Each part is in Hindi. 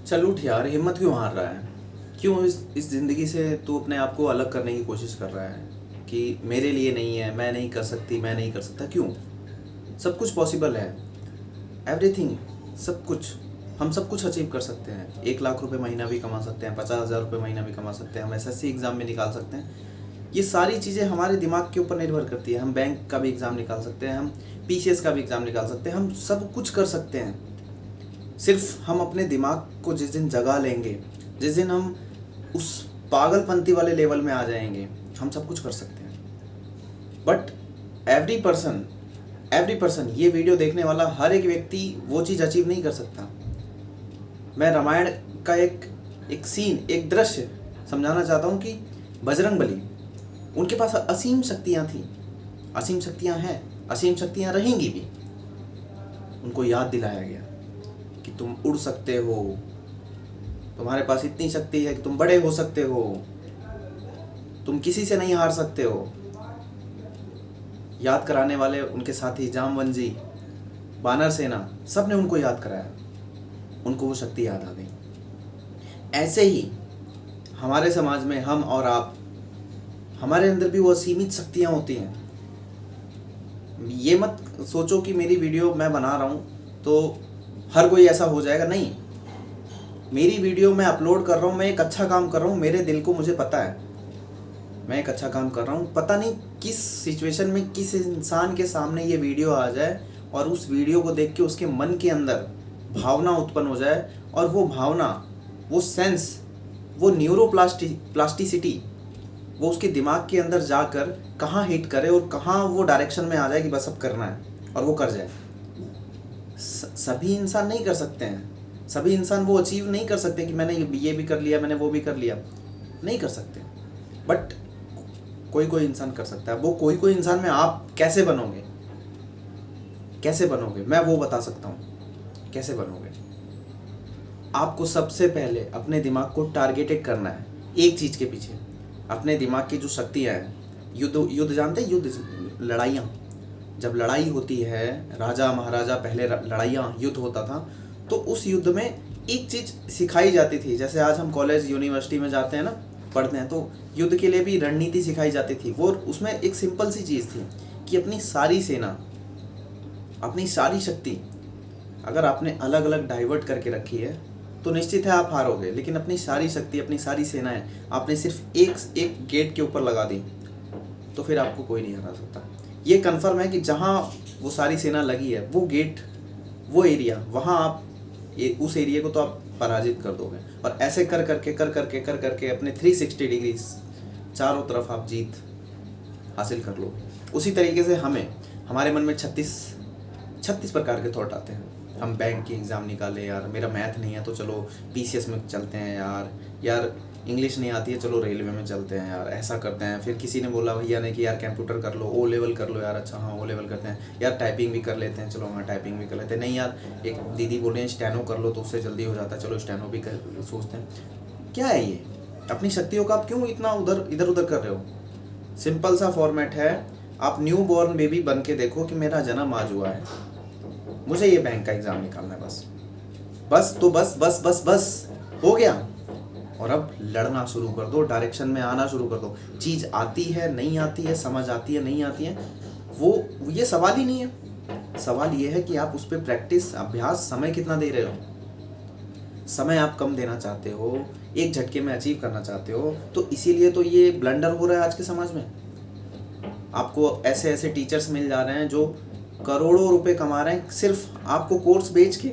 चल उठ यार, हिम्मत क्यों हार रहा है? क्यों इस ज़िंदगी से तू अपने आप को अलग करने की कोशिश कर रहा है कि मेरे लिए नहीं है, मैं नहीं कर सकती, मैं नहीं कर सकता? क्यों? सब कुछ पॉसिबल है। एवरीथिंग, सब कुछ, हम सब कुछ अचीव कर सकते हैं। 1 लाख रुपए महीना भी कमा सकते हैं, 50,000 रुपये महीना भी कमा सकते हैं, हम एसएससी एग्ज़ाम भी निकाल सकते हैं। ये सारी चीज़ें हमारे दिमाग के ऊपर निर्भर करती है। हम बैंक का भी एग्ज़ाम निकाल सकते हैं, हम पीसीएस का भी एग्ज़ाम निकाल सकते हैं, हम सब कुछ कर सकते हैं। सिर्फ हम अपने दिमाग को जिस दिन जगा लेंगे, जिस दिन हम उस पागलपंती वाले लेवल में आ जाएंगे, हम सब कुछ कर सकते हैं। बट एवरी पर्सन, ये वीडियो देखने वाला हर एक व्यक्ति वो चीज़ अचीव नहीं कर सकता। मैं रामायण का एक सीन, एक दृश्य समझाना चाहता हूँ कि बजरंगबली, उनके पास असीम शक्तियाँ थीं, असीम शक्तियाँ हैं, असीम शक्तियाँ रहेंगी भी। उनको याद दिलाया गया कि तुम उड़ सकते हो, तुम्हारे पास इतनी शक्ति है कि तुम बड़े हो सकते हो, तुम किसी से नहीं हार सकते हो। याद कराने वाले उनके साथी जामवंजी, वानर सेना, सब ने उनको याद कराया, उनको वो शक्ति याद आ गई। ऐसे ही हमारे समाज में हम और आप, हमारे अंदर भी वो असीमित शक्तियाँ होती हैं। ये मत सोचो कि मेरी वीडियो मैं बना रहा हूँ तो हर कोई ऐसा हो जाएगा, नहीं। मेरी वीडियो मैं अपलोड कर रहा हूँ, मैं एक अच्छा काम कर रहा हूँ, मेरे दिल को मुझे पता है मैं एक अच्छा काम कर रहा हूँ। पता नहीं किस सिचुएशन में किस इंसान के सामने ये वीडियो आ जाए और उस वीडियो को देख के उसके मन के अंदर भावना उत्पन्न हो जाए, और वो भावना, वो सेंस, वो न्यूरोप्लास्टिसिटी वो उसके दिमाग के अंदर जाकर कहाँ हिट करे और कहाँ वो डायरेक्शन में आ जाए कि बस अब करना है, और वो कर जाए। सभी इंसान नहीं कर सकते हैं, सभी इंसान वो अचीव नहीं कर सकते कि मैंने ये भी कर लिया, मैंने वो भी कर लिया, नहीं कर सकते। बट कोई इंसान कर सकता है। वो कोई इंसान में आप कैसे बनोगे, मैं वो बता सकता हूँ कैसे बनोगे। आपको सबसे पहले अपने दिमाग को टारगेटेड करना है एक चीज़ के पीछे। अपने दिमाग की जो शक्तियाँ हैं, युद्ध जानते हैं, युद्ध, लड़ाइयाँ, जब लड़ाई होती है, राजा महाराजा पहले लड़ाइयाँ, युद्ध होता था, तो उस युद्ध में एक चीज़ सिखाई जाती थी। जैसे आज हम कॉलेज यूनिवर्सिटी में जाते हैं ना, पढ़ते हैं, तो युद्ध के लिए भी रणनीति सिखाई जाती थी। वो उसमें एक सिंपल सी चीज़ थी कि अपनी सारी सेना, अपनी सारी शक्ति अगर आपने अलग अलग डाइवर्ट करके रखी है तो निश्चित है आप हारोगे। लेकिन अपनी सारी शक्ति, अपनी सारी सेनाएं आपने सिर्फ एक गेट के ऊपर लगा दी तो फिर आपको कोई नहीं हरा सकता। ये कन्फर्म है कि जहाँ वो सारी सेना लगी है, वो गेट, वो एरिया, वहाँ आप उस एरिया को तो आप पराजित कर दोगे। और ऐसे कर करके अपने 360 डिग्री चारों तरफ आप जीत हासिल कर लो। उसी तरीके से हमारे मन में 36 प्रकार के थॉट आते हैं। हम बैंक की एग्ज़ाम निकाले, यार मेरा मैथ नहीं है तो चलो पीसीएस में चलते हैं, यार इंग्लिश नहीं आती है, चलो रेलवे में चलते हैं, यार ऐसा करते हैं। फिर किसी ने बोला, भैया ने, कि यार कंप्यूटर कर लो, ओ लेवल कर लो, यार अच्छा हाँ ओ लेवल करते हैं, यार टाइपिंग भी कर लेते हैं, चलो हाँ टाइपिंग भी कर लेते हैं, नहीं यार एक दीदी बोल रही हैं स्टेनो कर लो तो उससे जल्दी हो जाता है, चलो स्टेनो भी कर सोचते हैं। क्या है ये? अपनी शक्तियों का आप क्यों इतना इधर उधर कर रहे हो? सिंपल सा फॉर्मेट है, आप न्यू बॉर्न बेबी बन के देखो कि मेरा जन्म आज हुआ है, मुझे ये बैंक का एग्ज़ाम निकालना है, बस हो गया। और अब लड़ना शुरू कर दो, डायरेक्शन में आना शुरू कर दो। चीज़ आती है नहीं आती है, समझ आती है नहीं आती है, वो ये सवाल ही नहीं है। सवाल ये है कि आप उस पर प्रैक्टिस, अभ्यास, समय कितना दे रहे हो। समय आप कम देना चाहते हो, एक झटके में अचीव करना चाहते हो, तो इसीलिए तो ये ब्लंडर हो रहा है आज के समाज में। आपको ऐसे ऐसे टीचर्स मिल जा रहे हैं जो करोड़ों रुपए कमा रहे हैं सिर्फ आपको कोर्स बेच के।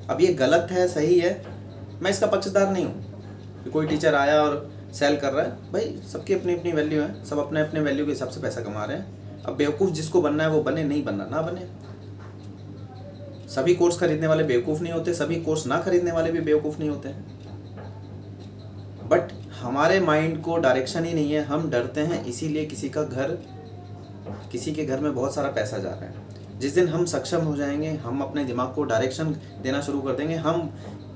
अब ये गलत है, सही है, मैं इसका पक्षधर नहीं हूँ कि कोई टीचर आया और सेल कर रहा है। भाई सबकी अपनी अपनी वैल्यू है, सब अपने अपने वैल्यू के हिसाब से पैसा कमा रहे हैं। अब बेवकूफ़ जिसको बनना है वो बने, नहीं बनना ना बने। सभी कोर्स खरीदने वाले बेवकूफ़ नहीं होते, सभी कोर्स ना खरीदने वाले भी बेवकूफ़ नहीं होते। बट हमारे माइंड को डायरेक्शन ही नहीं है। हम डरते हैं, इसीलिए किसी के घर में बहुत सारा पैसा जा रहा है, जिस दिन हम सक्षम हो जाएंगे, हम अपने दिमाग को डायरेक्शन देना शुरू कर देंगे, हम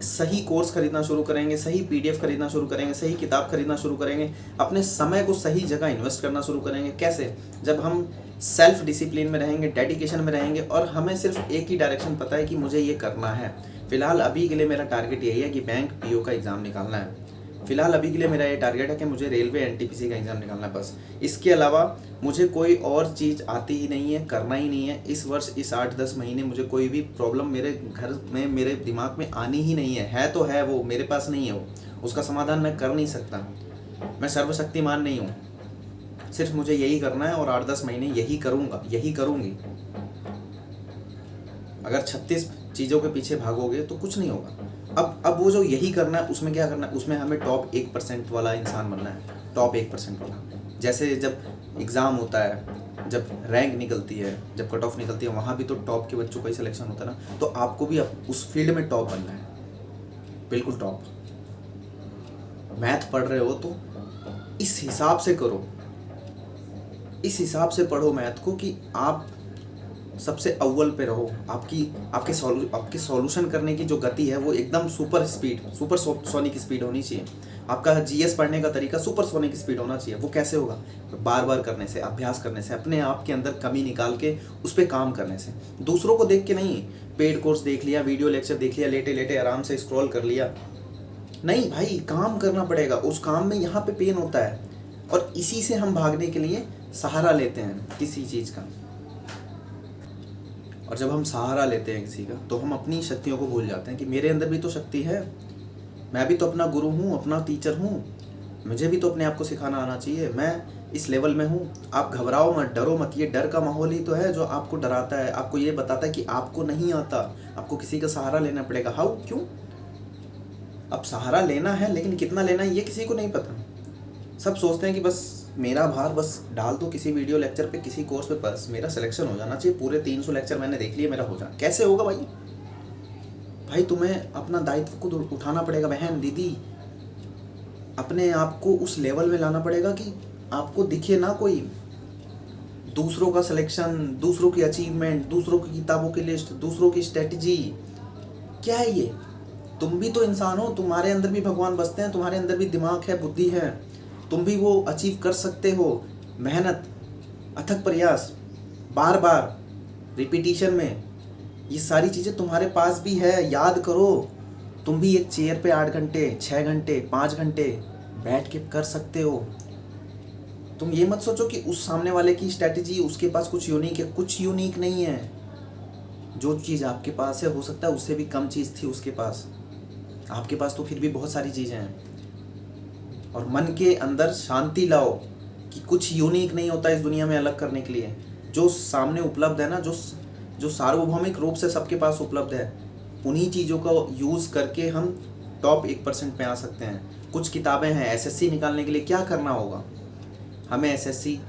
सही कोर्स खरीदना शुरू करेंगे, सही पीडीएफ खरीदना शुरू करेंगे, सही किताब खरीदना शुरू करेंगे, अपने समय को सही जगह इन्वेस्ट करना शुरू करेंगे। कैसे? जब हम सेल्फ डिसिप्लिन में रहेंगे, डेडिकेशन में रहेंगे और हमें सिर्फ एक ही डायरेक्शन पता है कि मुझे ये करना है। फिलहाल अभी के लिए मेरा टारगेट यही है कि बैंक पीओ का एग्ज़ाम निकालना है। फिलहाल अभी के लिए मेरा ये टारगेट है कि मुझे रेलवे एनटीपीसी का एग्ज़ाम निकालना है बस। इसके अलावा मुझे कोई और चीज़ आती ही नहीं है, करना ही नहीं है। इस वर्ष, इस 8-10 महीने मुझे कोई भी प्रॉब्लम मेरे घर में, मेरे दिमाग में आनी ही नहीं है तो है, वो मेरे पास नहीं है, वो उसका समाधान मैं कर नहीं सकता। मैं सर्वशक्तिमान नहीं हूँ। सिर्फ मुझे यही करना है और 8-10 महीने यही करूँगा, यही करूँगी। अगर 36 चीज़ों के पीछे भागोगे तो कुछ नहीं होगा। अब वो जो यही करना है, उसमें क्या करना है? उसमें हमें टॉप 1% वाला इंसान बनना है, टॉप 1% वाला। जैसे जब एग्ज़ाम होता है, जब रैंक निकलती है, जब कट ऑफ निकलती है, वहाँ भी तो टॉप के बच्चों का ही सिलेक्शन होता है ना। तो आपको भी उस फील्ड में टॉप बनना है, बिल्कुल टॉप। मैथ पढ़ रहे हो तो इस हिसाब से करो, इस हिसाब से पढ़ो मैथ को कि आप सबसे अव्वल पे रहो। आपके सॉल्यूशन करने की जो गति है वो एकदम सुपर सोनिक स्पीड होनी चाहिए। आपका जीएस पढ़ने का तरीका सुपर सोनिक स्पीड होना चाहिए। वो कैसे होगा? बार बार करने से, अभ्यास करने से, अपने आप के अंदर कमी निकाल के उस पर काम करने से। दूसरों को देख के नहीं, पेड कोर्स देख लिया, वीडियो लेक्चर देख लिया, लेटे लेटे आराम से स्क्रॉल कर लिया, नहीं भाई, काम करना पड़ेगा। उस काम में यहाँ पे पेन होता है और इसी से हम भागने के लिए सहारा लेते हैं किसी चीज़ का। और जब हम सहारा लेते हैं किसी का तो हम अपनी शक्तियों को भूल जाते हैं कि मेरे अंदर भी तो शक्ति है, मैं भी तो अपना गुरु हूँ, अपना टीचर हूँ, मुझे भी तो अपने आप को सिखाना आना चाहिए, मैं इस लेवल में हूँ। आप घबराओ मत, डरो मत। ये डर का माहौल ही तो है जो आपको डराता है, आपको ये बताता है कि आपको नहीं आता, आपको किसी का सहारा लेना पड़ेगा। हाउ? क्यों? अब सहारा लेना है, लेकिन कितना लेना है ये किसी को नहीं पता। सब सोचते हैं कि बस मेरा भार बस डाल दो किसी वीडियो लेक्चर पे, किसी कोर्स पे, बस मेरा सिलेक्शन हो जाना चाहिए, पूरे 300 लेक्चर मैंने देख लिए, मेरा हो जाना। कैसे होगा भाई? भाई तुम्हें अपना दायित्व खुद उठाना पड़ेगा बहन, दीदी। अपने आप को उस लेवल में लाना पड़ेगा कि आपको दिखे ना कोई दूसरों का सिलेक्शन, दूसरों की अचीवमेंट, दूसरों की किताबों की लिस्ट, दूसरों की स्ट्रेटजी। क्या है ये? तुम भी तो इंसान हो, तुम्हारे अंदर भी भगवान बसते हैं, तुम्हारे अंदर भी दिमाग है, बुद्धि है, तुम भी वो अचीव कर सकते हो। मेहनत, अथक प्रयास, बार बार रिपीटिशन में, ये सारी चीज़ें तुम्हारे पास भी है। याद करो, तुम भी एक चेयर पे 8 घंटे, 6 घंटे, 5 घंटे बैठ के कर सकते हो। तुम ये मत सोचो कि उस सामने वाले की स्ट्रैटेजी, उसके पास कुछ यूनिक है। कुछ यूनिक नहीं है। जो चीज़ आपके पास है, हो सकता है उससे भी कम चीज़ थी उसके पास, आपके पास तो फिर भी बहुत सारी चीज़ें हैं। और मन के अंदर शांति लाओ कि कुछ यूनिक नहीं होता इस दुनिया में अलग करने के लिए। जो सामने उपलब्ध है ना, जो सार्वभौमिक रूप से सबके पास उपलब्ध है, उन्हीं चीज़ों का यूज़ करके हम टॉप 1% पे आ सकते हैं। कुछ किताबें हैं एसएससी निकालने के लिए। क्या करना होगा हमें? एसएससी,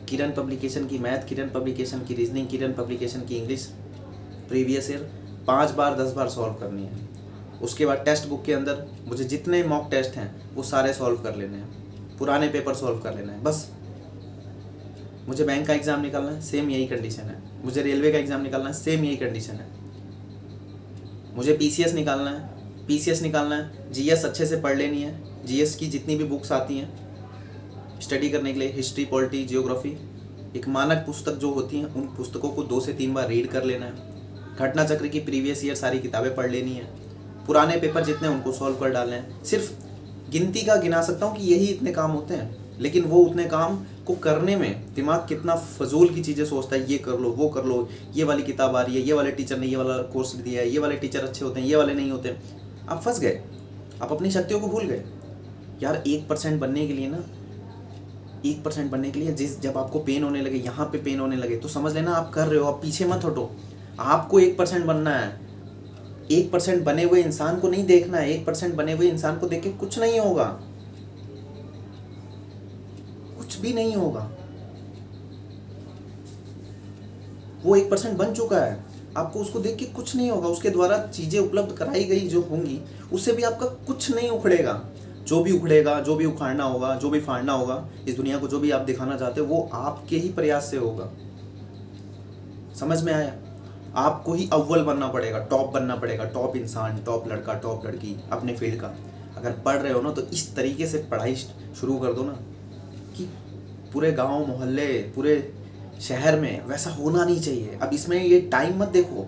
किरण पब्लिकेशन की मैथ, किरण पब्लिकेशन की रीजनिंग, किरण पब्लिकेशन की इंग्लिश प्रीवियस ईयर 5 बार 10 बार सॉल्व करनी है। उसके बाद टेक्स्ट बुक के अंदर मुझे जितने मॉक टेस्ट हैं वो सारे सॉल्व कर लेने हैं, पुराने पेपर सॉल्व कर लेना है बस। मुझे बैंक का एग्ज़ाम निकालना है, सेम यही कंडीशन है। मुझे रेलवे का एग्ज़ाम निकालना है, सेम यही कंडीशन है। मुझे पीसीएस निकालना है, जीएस अच्छे से पढ़ लेनी है। जीएस की जितनी भी बुक्स आती हैं स्टडी करने के लिए, हिस्ट्री, पॉलिटी, जियोग्राफी, एक मानक पुस्तक जो होती हैं उन पुस्तकों को 2 से 3 बार रीड कर लेना है। घटना चक्र की प्रीवियस ईयर सारी किताबें पढ़ लेनी है। पुराने पेपर जितने उनको सॉल्व कर डालने हैं। सिर्फ गिनती का गिना सकता हूँ कि यही इतने काम होते हैं, लेकिन वो उतने काम को करने में दिमाग कितना फजूल की चीज़ें सोचता है। ये कर लो, वो कर लो, ये वाली किताब आ रही है, ये वाले टीचर ने ये वाला कोर्स दिया है, ये वाले टीचर अच्छे होते हैं, ये वाले नहीं होते। आप फंस गए, आप अपनी शक्तियों को भूल गए। यार 1% बनने के लिए ना, 1% बनने के लिए जब आपको पेन होने लगे, यहाँ पे पेन होने लगे, तो समझ लेना आप कर रहे हो। आप पीछे मत हटो। आपको 1% बनना है। 1% बने हुए इंसान को नहीं देखना है। 1% बने हुए इंसान को देख के कुछ नहीं होगा, कुछ भी नहीं होगा। वो 1% बन चुका है, आपको उसको देख के कुछ नहीं होगा। उसके द्वारा चीजें उपलब्ध कराई गई जो होंगी, उससे भी आपका कुछ नहीं उखड़ेगा। जो भी उखड़ेगा, जो भी उखाड़ना होगा, जो भी फाड़ना होगा, इस दुनिया को जो भी आप दिखाना चाहते हो, वो आपके ही प्रयास से होगा। समझ में आया? आपको ही अव्वल बनना पड़ेगा, टॉप बनना पड़ेगा, टॉप इंसान, टॉप लड़का, टॉप लड़की अपने फील्ड का। अगर पढ़ रहे हो ना तो इस तरीके से पढ़ाई शुरू कर दो ना कि पूरे गांव मोहल्ले, पूरे शहर में वैसा होना नहीं चाहिए। अब इसमें ये टाइम मत देखो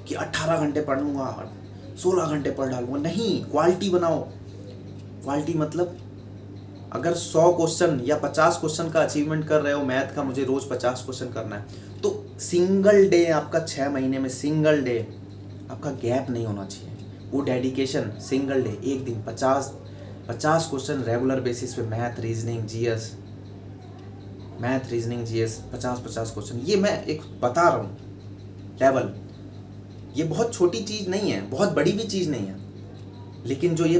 कि 18 घंटे पढ़ूंगा, 16 घंटे पढ़ डालूंगा, नहीं, क्वालिटी बनाओ। क्वालिटी मतलब अगर 100 क्वेश्चन या 50 क्वेश्चन का अचीवमेंट कर रहे हो मैथ का, मुझे रोज़ 50 क्वेश्चन करना है, तो सिंगल डे आपका 6 महीने में, सिंगल डे आपका गैप नहीं होना चाहिए। वो डेडिकेशन, सिंगल डे, एक दिन 50 क्वेश्चन रेगुलर बेसिस पे, मैथ रीजनिंग जीएस, 50 क्वेश्चन। ये मैं एक बता रहा हूँ लेवल, ये बहुत छोटी चीज़ नहीं है, बहुत बड़ी भी चीज़ नहीं है, लेकिन जो ये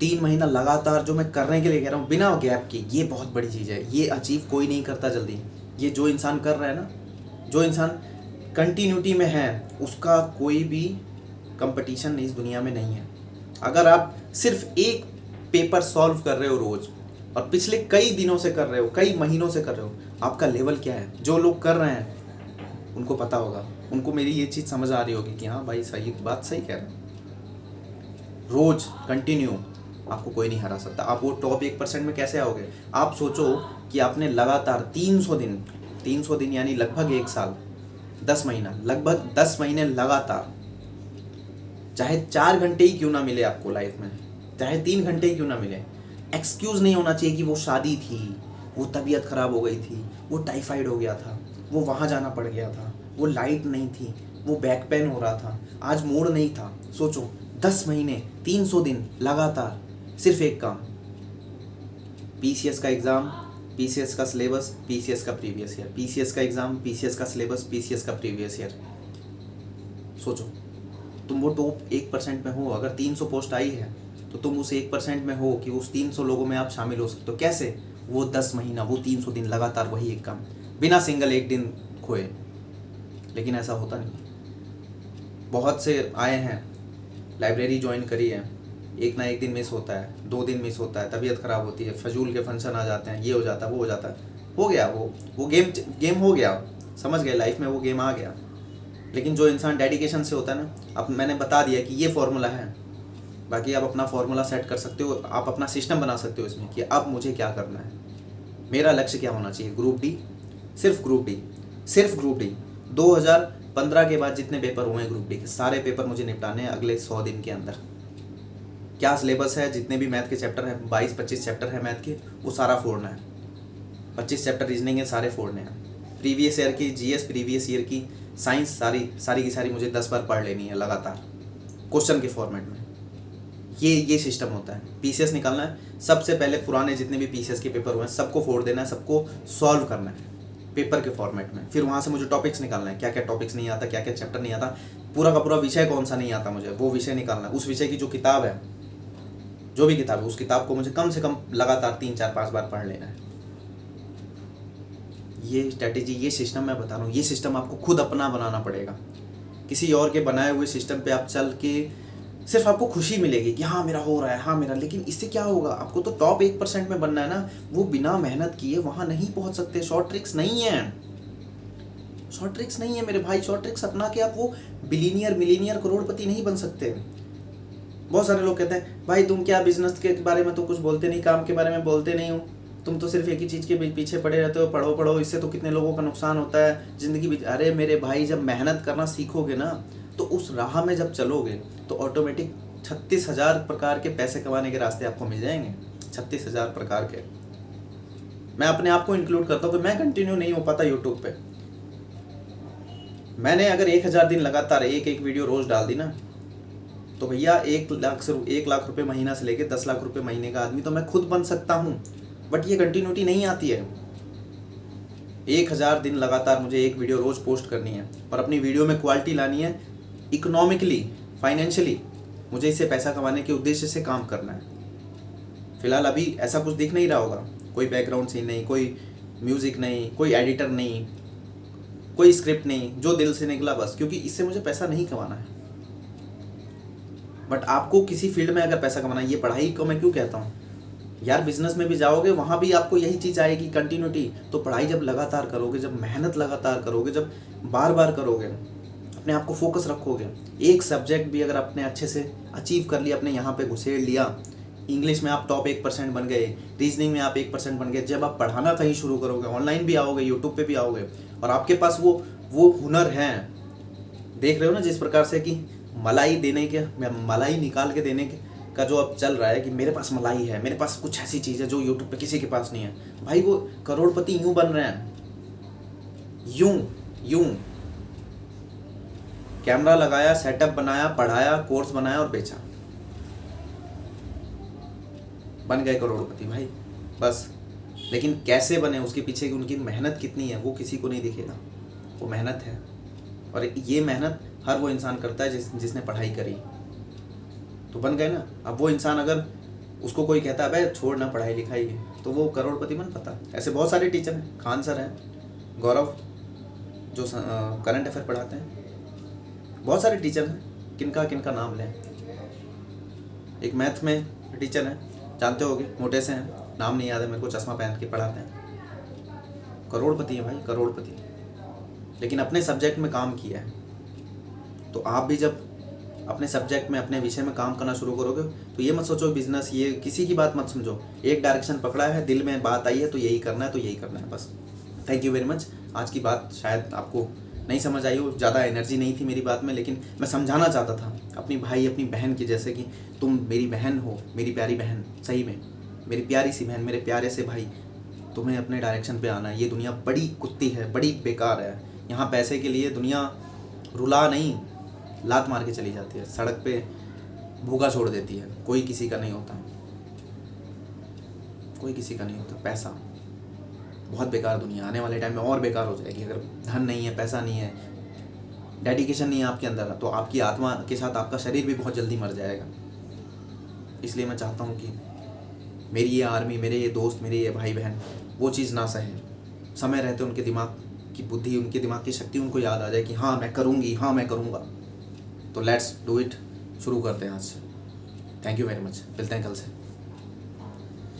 3 महीना लगातार जो मैं करने के लिए कह रहा हूँ बिना गैप के, ये बहुत बड़ी चीज़ है। ये अचीव कोई नहीं करता जल्दी। ये जो इंसान कर रहा है ना, जो इंसान कंटिन्यूटी में है, उसका कोई भी कंपटीशन इस दुनिया में नहीं है। अगर आप सिर्फ एक पेपर सॉल्व कर रहे हो रोज़ और पिछले कई दिनों से कर रहे हो, कई महीनों से कर रहे हो, आपका लेवल क्या है? जो लोग कर रहे हैं उनको पता होगा, उनको मेरी ये चीज़ समझ आ रही होगी कि हाँ भाई सही बात, सही कह रहे हैं। रोज़ कंटिन्यू आपको कोई नहीं हरा सकता। आप वो टॉप 1% में कैसे आओगे? आप सोचो कि आपने लगातार 300 दिन यानी लगभग 1 साल, 10 महीना, लगभग 10 महीने लगातार, चाहे 4 घंटे ही क्यों ना मिले आपको लाइफ में, चाहे 3 घंटे ही क्यों ना मिले, एक्सक्यूज़ नहीं होना चाहिए कि वो शादी थी, वो तबीयत ख़राब हो गई थी, वो टाइफाइड हो गया था, वो वहाँ जाना पड़ गया था, वो लाइट नहीं थी, वो बैक पेन हो रहा था, आज मूड नहीं था। सोचो 10 महीने, 300 दिन लगातार, सिर्फ एक काम, पीसीएस का एग्ज़ाम, पीसीएस का सिलेबस, पीसीएस का प्रीवियस ईयर, पीसीएस का एग्ज़ाम, पीसीएस का सिलेबस, पीसीएस का प्रीवियस ईयर। सोचो तुम वो टॉप 1% में हो। अगर 300 पोस्ट आई है तो तुम उस 1% में हो कि उस 300 लोगों में आप शामिल हो सकते हो। कैसे? वो 10 महीना, वो 300 दिन लगातार वही एक काम, बिना सिंगल एक दिन खोए। लेकिन ऐसा होता नहीं। बहुत से आए हैं, लाइब्रेरी ज्वाइन करी है, एक ना एक दिन मिस होता है, 2 दिन मिस होता है, तबीयत ख़राब होती है, फजूल के फंक्शन आ जाते हैं, ये हो जाता है, वो हो जाता है, हो गया, वो गेम हो गया, समझ गए, लाइफ में वो गेम आ गया। लेकिन जो इंसान डेडिकेशन से होता है ना, अब मैंने बता दिया कि ये फॉर्मूला है, बाकी आप अपना फॉर्मूला सेट कर सकते हो, आप अपना सिस्टम बना सकते हो इसमें कि अब मुझे क्या करना है, मेरा लक्ष्य क्या होना चाहिए। ग्रुप डी, सिर्फ ग्रुप डी 2015 के बाद जितने पेपर हुए हैं ग्रुप डी के, सारे पेपर मुझे निपटाने हैं अगले 100 दिन के अंदर। क्या सिलेबस है, जितने भी मैथ के चैप्टर हैं, 22-25 चैप्टर हैं मैथ के, वो सारा फोड़ना है। 25 चैप्टर रीजनिंग है, सारे फोड़ने हैं। प्रीवियस ईयर की जीएस, प्रीवियस ईयर की साइंस, सारी की सारी मुझे 10 बार पढ़ लेनी है लगातार, क्वेश्चन के फॉर्मेट में। ये सिस्टम होता है। पीसीएस निकालना है, सबसे पहले पुराने जितने भी पीसीएस के पेपर हुए हैं सबको फोड़ देना है, सबको सॉल्व करना है पेपर के फॉर्मेट में। फिर वहाँ से मुझे टॉपिक्स निकालना है, क्या क्या टॉपिक्स नहीं आता, क्या क्या चैप्टर नहीं आता, पूरा का पूरा विषय कौन सा नहीं आता मुझे, वो विषय निकालना है। उस विषय की जो किताब है, जो भी किताब है, उस किताब को मुझे कम से कम लगातार 3-4-5 बार पढ़ लेना है। ये स्ट्रैटेजी, ये सिस्टम मैं बता रहा हूँ, ये सिस्टम आपको खुद अपना बनाना पड़ेगा। किसी और के बनाए हुए सिस्टम पे आप चल के सिर्फ आपको खुशी मिलेगी कि हाँ मेरा हो रहा है, हाँ मेरा, लेकिन इससे क्या होगा? आपको तो टॉप 1% में बनना है ना, वो बिना मेहनत किए वहाँ नहीं पहुँच सकते। शॉर्ट ट्रिक्स नहीं है मेरे भाई, शॉर्ट ट्रिक्स अपना के आप वो बिलीनियर, मिलीनियर, करोड़पति नहीं बन सकते। बहुत सारे लोग कहते हैं भाई तुम क्या बिजनेस के बारे में तो कुछ बोलते नहीं, काम के बारे में बोलते नहीं हो, तुम तो सिर्फ एक ही चीज़ के पीछे पड़े रहते हो, पढ़ो, इससे तो कितने लोगों का नुकसान होता है ज़िंदगी में। अरे मेरे भाई, जब मेहनत करना सीखोगे ना, तो उस राह में जब चलोगे तो ऑटोमेटिक 36,000 प्रकार के पैसे कमाने के रास्ते आपको मिल जाएंगे। 36,000 प्रकार के। मैं अपने आप को इंक्लूड करता हूँ कि मैं कंटिन्यू नहीं हो पाता यूट्यूब पे। मैंने अगर 1000 दिन लगातार एक वीडियो रोज़ डाल दी ना, तो भैया 1 लाख रुपए महीना से लेके 10 लाख रुपए महीने का आदमी तो मैं खुद बन सकता हूँ। बट ये कंटिन्यूटी नहीं आती है। 1000 दिन लगातार मुझे एक वीडियो रोज़ पोस्ट करनी है और अपनी वीडियो में क्वालिटी लानी है, इकोनॉमिकली, फाइनेंशियली मुझे इससे पैसा कमाने के उद्देश्य से काम करना है। फिलहाल अभी ऐसा कुछ दिख नहीं रहा होगा, कोई बैकग्राउंड सीन नहीं, कोई म्यूज़िक नहीं, कोई एडिटर नहीं, कोई स्क्रिप्ट नहीं, जो दिल से निकला बस, क्योंकि इससे मुझे पैसा नहीं कमाना है। बट आपको किसी फील्ड में अगर पैसा कमाना है, ये पढ़ाई को मैं क्यों कहता हूँ, यार बिजनेस में भी जाओगे, वहाँ भी आपको यही चीज़ आएगी, कंटिन्यूटी। तो पढ़ाई जब लगातार करोगे, जब मेहनत लगातार करोगे, जब बार बार करोगे, अपने आप को फोकस रखोगे, एक सब्जेक्ट भी अगर आपने अच्छे से अचीव कर लिया, अपने यहाँ पे घुसेड़ लिया, इंग्लिश में आप टॉप 1% बन गए, रीजनिंग में आप 1% बन गए, जब आप पढ़ाना कहीं शुरू करोगे, ऑनलाइन भी आओगे, यूट्यूब पे भी आओगे, और आपके पास वो हुनर है, देख रहे हो ना, जिस प्रकार से कि मलाई निकाल के देने के का जो अब चल रहा है कि मेरे पास मलाई है, मेरे पास कुछ ऐसी चीज़ है जो यूट्यूब पे किसी के पास नहीं है। भाई वो करोड़पति यूं बन रहे हैं, यूं कैमरा लगाया, सेटअप बनाया, पढ़ाया, कोर्स बनाया और बेचा, बन गए करोड़पति भाई बस। लेकिन कैसे बने, उसके पीछे की उनकी मेहनत कितनी है वो किसी को नहीं दिखेगा। वो मेहनत है, और ये मेहनत हर वो इंसान करता है जिसने पढ़ाई करी, तो बन गए ना। अब वो इंसान अगर उसको कोई कहता है भाई छोड़ ना पढ़ाई लिखाई, तो वो करोड़पति बन पाता। ऐसे बहुत सारे टीचर हैं, खान सर हैं, गौरव जो करंट अफेयर पढ़ाते हैं, बहुत सारे टीचर हैं, किनका नाम लें। एक मैथ में टीचर हैं, जानते होगे, मोटे से हैं, नाम नहीं याद है मेरे को, चश्मा पहन के पढ़ाते हैं, करोड़पति है भाई, करोड़पति। लेकिन अपने सब्जेक्ट में काम किया है। तो आप भी जब अपने सब्जेक्ट में, अपने विषय में काम करना शुरू करोगे, तो ये मत सोचो बिजनेस, ये किसी की बात मत समझो, एक डायरेक्शन पकड़ा है, दिल में बात आई है तो यही करना है, तो यही करना है बस। Thank you very much. आज की बात शायद आपको नहीं समझ आई हो, ज़्यादा एनर्जी नहीं थी मेरी बात में, लेकिन मैं समझाना चाहता था अपनी भाई, अपनी बहन की, जैसे कि तुम मेरी बहन हो, मेरी प्यारी बहन, सही में मेरी प्यारी सी बहन, मेरे प्यारे से भाई, तुम्हें अपने डायरेक्शन पे आना है। ये दुनिया बड़ी कुत्ती है, बड़ी बेकार है। यहाँ पैसे के लिए दुनिया रुला नहीं, लात मार के चली जाती है, सड़क पे भूखा छोड़ देती है। कोई किसी का नहीं होता, कोई किसी का नहीं होता। पैसा बहुत बेकार दुनिया, आने वाले टाइम में और बेकार हो जाएगी। अगर धन नहीं है, पैसा नहीं है, डेडिकेशन नहीं है आपके अंदर, तो आपकी आत्मा के साथ आपका शरीर भी बहुत जल्दी मर जाएगा। इसलिए मैं चाहता हूँ कि मेरी ये आर्मी, मेरे ये दोस्त, मेरे ये भाई बहन वो चीज़ ना सहें। समय रहते उनके दिमाग की बुद्धि, उनके दिमाग की शक्ति उनको याद आ जाए कि हाँ मैं करूँगी, हाँ मैं करूँगा। तो लेट्स डू इट, शुरू करते हैं आज से। थैंक यू वेरी मच, मिलते हैं कल से।